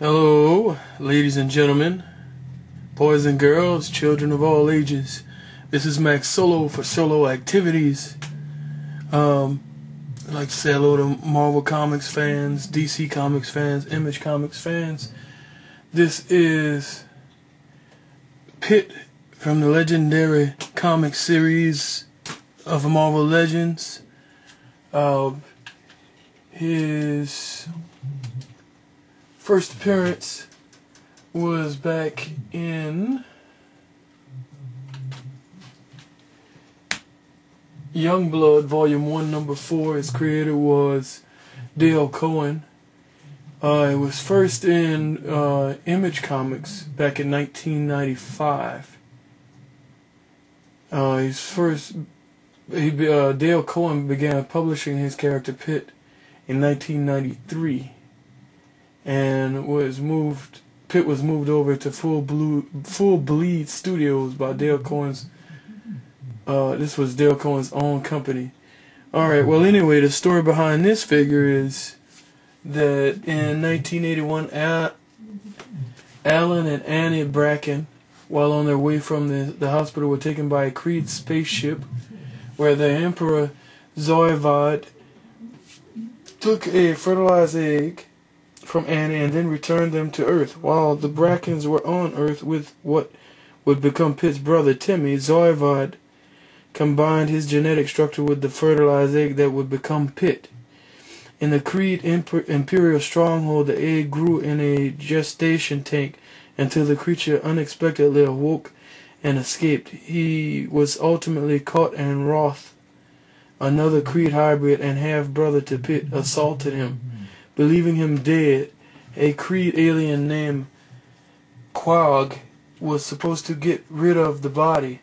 Hello, ladies and gentlemen, boys and girls, children of all ages. This is Max Solo for Solo Activities. I'd like to say hello to Marvel Comics fans, DC Comics fans, Image Comics fans. This is Pitt from the legendary comic series of Marvel Legends. His first appearance was back in Youngblood Volume 1, Number 4. His creator was Dale Cohen. It was first in imagecomics back in 1995. Dale Cohen began publishing his character Pitt in 1993. And Pitt was moved over to Full Bleed Studios by Dale Cohen's. This was Dale Cohen's own company. Alright, well anyway, the story behind this figure is that in 1981, Alan and Annie Bracken, while on their way from the hospital, were taken by a Creed spaceship where the Emperor Zoivod took a fertilized egg from Annie and then returned them to Earth. While the Brackens were on Earth with what would become Pitt's brother Timmy, Zoivod combined his genetic structure with the fertilized egg that would become Pitt. In the Creed Imperial stronghold, the egg grew in a gestation tank until the creature unexpectedly awoke and escaped. He was ultimately caught, and Roth, another Creed hybrid and half-brother to Pitt, assaulted him. Believing him dead, a Creed alien named Quag was supposed to get rid of the body,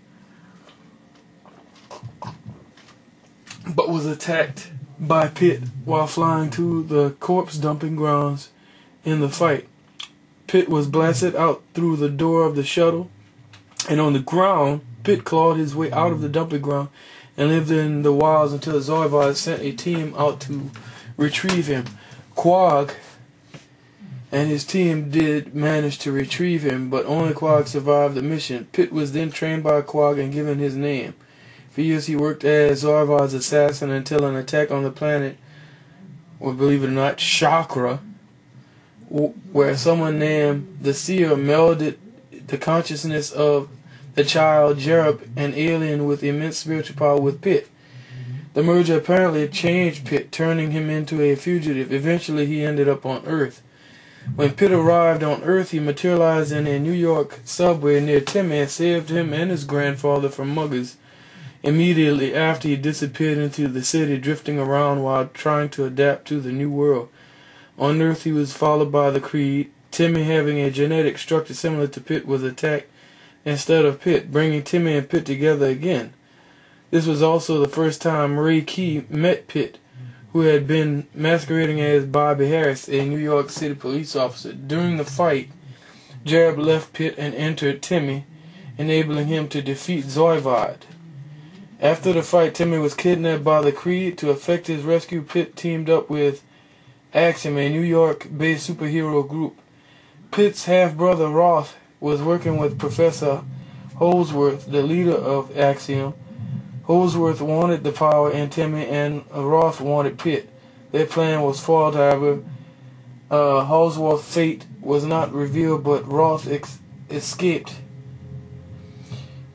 but was attacked by Pitt while flying to the corpse dumping grounds in the fight. Pitt was blasted out through the door of the shuttle, and on the ground, Pitt clawed his way out of the dumping ground and lived in the wilds until Zoivod sent a team out to retrieve him. Quag and his team did manage to retrieve him, but only Quag survived the mission. Pitt was then trained by Quag and given his name. For years he worked as Zoivod's assassin until an attack on the planet, or believe it or not, Chakra, where someone named the Seer melded the consciousness of the child Jerub, an alien with immense spiritual power, with Pitt. The merger apparently changed Pitt, turning him into a fugitive. Eventually he ended up on Earth. When Pitt arrived on Earth, he materialized in a New York subway near Timmy and saved him and his grandfather from muggers. Immediately after, he disappeared into the city, drifting around while trying to adapt to the new world. On Earth, he was followed by the Creed. Timmy, having a genetic structure similar to Pitt, was attacked instead of Pitt, bringing Timmy and Pitt together again. This was also the first time Ray Key met Pitt, who had been masquerading as Bobby Harris, a New York City police officer. During the fight, Jerub left Pitt and entered Timmy, enabling him to defeat Zoivod. After the fight, Timmy was kidnapped by the Creed. To effect his rescue, Pitt teamed up with Axiom, a New York-based superhero group. Pitt's half-brother Roth was working with Professor Holsworth, the leader of Axiom. Holsworth wanted the power in Timmy, and Roth wanted Pitt. Their plan was foiled, however. Holsworth's fate was not revealed, but Roth escaped.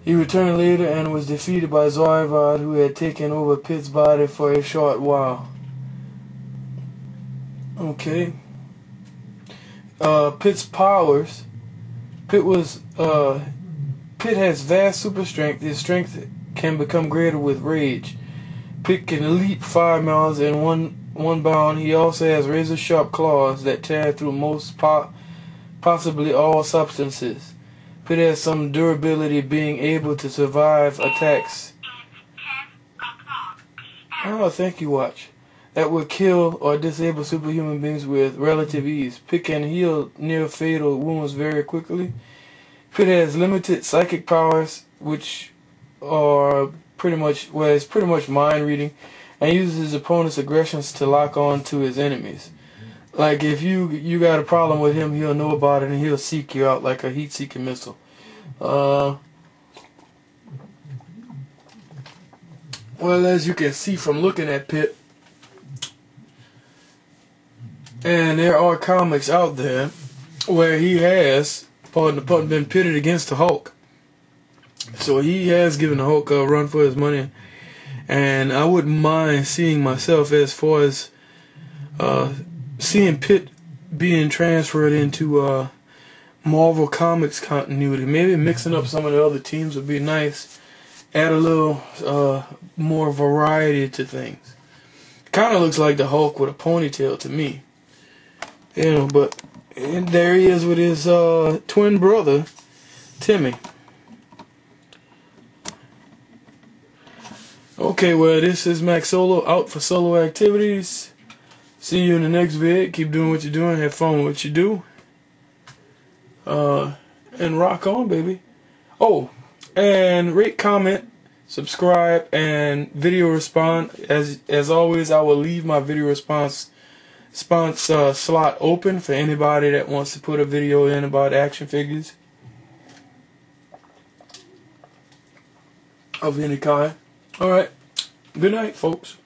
He returned later and was defeated by Zoivod, who had taken over Pitt's body for a short while. Okay. Pitt's powers. Pitt has vast super strength. His strength can become greater with rage. Pitt can leap 5 miles in one bound. He also has razor-sharp claws that tear through most, possibly all substances. Pitt has some durability, being able to survive attacks. Oh, thank you, Watch. That would kill or disable superhuman beings with relative ease. Pitt can heal near-fatal wounds very quickly. Pitt has limited psychic powers, which are pretty much mind reading, and uses his opponent's aggressions to lock on to his enemies. Like if you got a problem with him, he'll know about it and he'll seek you out like a heat-seeking missile. Well, as you can see from looking at Pitt, and there are comics out there where he has, pardon the pun, been pitted against the Hulk. So he has given the Hulk a run for his money, and I wouldn't mind seeing myself as far as seeing Pitt being transferred into Marvel Comics continuity. Maybe mixing up some of the other teams would be nice. Add a little more variety to things. Kind of looks like the Hulk with a ponytail to me. You know, but and there he is with his twin brother, Timmy. Okay, well, this is maxxxxsolo out for solo activities. See you in the next vid. Keep doing what you're doing. Have fun with what you do. And rock on, baby. Oh, and rate, comment, subscribe, and video respond. As always, I will leave my video response slot open for anybody that wants to put a video in about action figures of any kind. Alright, good night, folks.